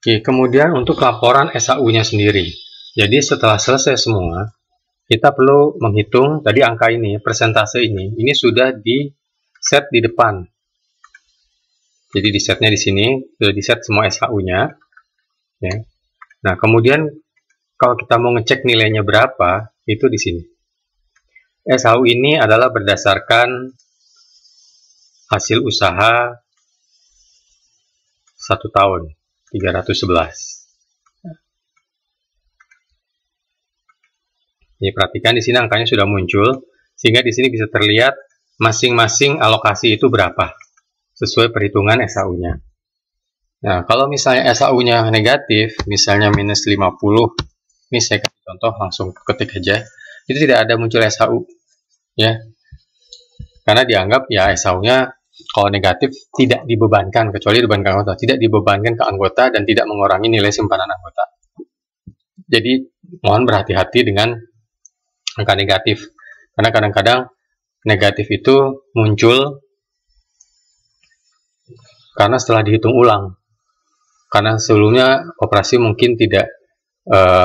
Oke, kemudian untuk laporan SAU-nya sendiri. Jadi setelah selesai semua, kita perlu menghitung tadi angka ini, persentase ini sudah di set di depan. Jadi di setnya di sini, sudah di set semua SAU-nya. Ya. Nah, kemudian kalau kita mau ngecek nilainya berapa, itu di sini. SAU ini adalah berdasarkan hasil usaha 1 tahun. 311. Ini perhatikan di sini angkanya sudah muncul, sehingga di sini bisa terlihat masing-masing alokasi itu berapa sesuai perhitungan SAU-nya. Nah, kalau misalnya SAU-nya negatif, misalnya minus 50, ini saya kasih contoh langsung ketik aja, itu tidak ada muncul SAU, ya, karena dianggap ya SAU-nya kalau negatif tidak dibebankan, kecuali dibebankan anggota, tidak dibebankan ke anggota dan tidak mengurangi nilai simpanan anggota. Jadi mohon berhati-hati dengan angka negatif, karena kadang-kadang negatif itu muncul karena setelah dihitung ulang, karena sebelumnya operasi mungkin tidak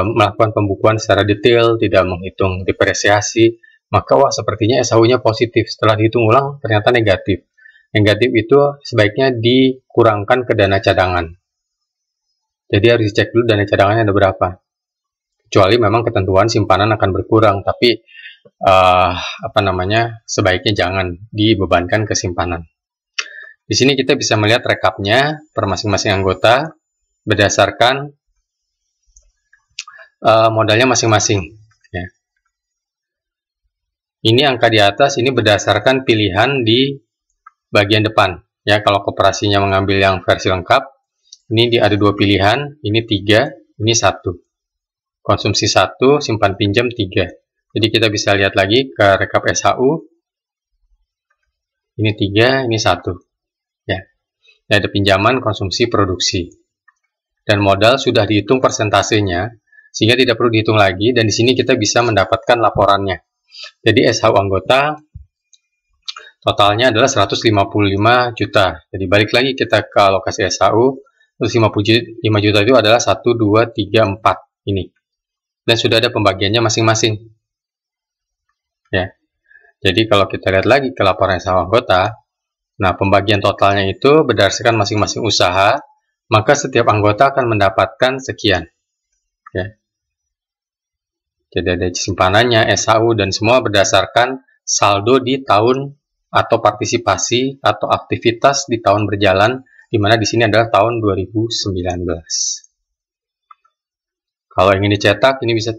melakukan pembukuan secara detail, tidak menghitung depresiasi, maka wah sepertinya SAU-nya positif, setelah dihitung ulang ternyata negatif. Negatif itu sebaiknya dikurangkan ke dana cadangan. Jadi harus dicek dulu dana cadangannya ada berapa. Kecuali memang ketentuan simpanan akan berkurang, tapi sebaiknya jangan dibebankan ke simpanan. Di sini kita bisa melihat rekapnya per masing-masing anggota berdasarkan modalnya masing-masing. Ya. Ini angka di atas ini berdasarkan pilihan di bagian depan. Ya, kalau koperasinya mengambil yang versi lengkap, ini ada 2 pilihan, ini 3, ini 1. Konsumsi 1, simpan pinjam 3. Jadi kita bisa lihat lagi ke rekap SAU. Ini 3, ini 1. Ya. Ini ada pinjaman, konsumsi, produksi. Dan modal sudah dihitung persentasenya, sehingga tidak perlu dihitung lagi, dan di sini kita bisa mendapatkan laporannya. Jadi SAU anggota totalnya adalah 155 juta. Jadi balik lagi kita ke alokasi SAU, 155 juta itu adalah 1, 2, 3, 4 ini. Dan sudah ada pembagiannya masing-masing. Ya. Jadi kalau kita lihat lagi ke laporan SAU anggota, nah pembagian totalnya itu berdasarkan masing-masing usaha, maka setiap anggota akan mendapatkan sekian. Ya. Jadi ada simpanannya, SAU, dan semua berdasarkan saldo di tahun atau partisipasi atau aktivitas di tahun berjalan, di mana di sini adalah tahun 2019. Kalau ingin dicetak, ini bisa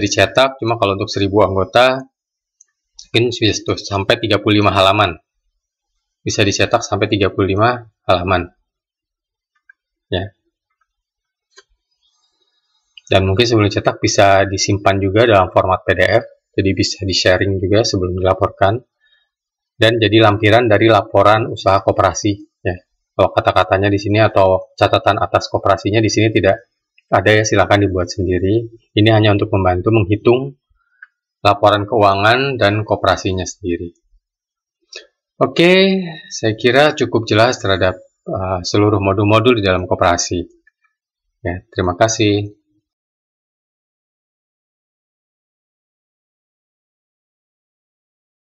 dicetak, cuma kalau untuk 1000 anggota, mungkin bisa sampai 35 halaman. Bisa dicetak sampai 35 halaman. Ya. Dan mungkin sebelum dicetak bisa disimpan juga dalam format PDF, jadi bisa di-sharing juga sebelum dilaporkan. Dan jadi lampiran dari laporan usaha koperasi. Ya. Kalau kata-katanya di sini atau catatan atas koperasinya di sini tidak ada, ya silakan dibuat sendiri. Ini hanya untuk membantu menghitung laporan keuangan dan koperasinya sendiri. Oke, saya kira cukup jelas terhadap seluruh modul-modul di dalam koperasi. Ya, terima kasih.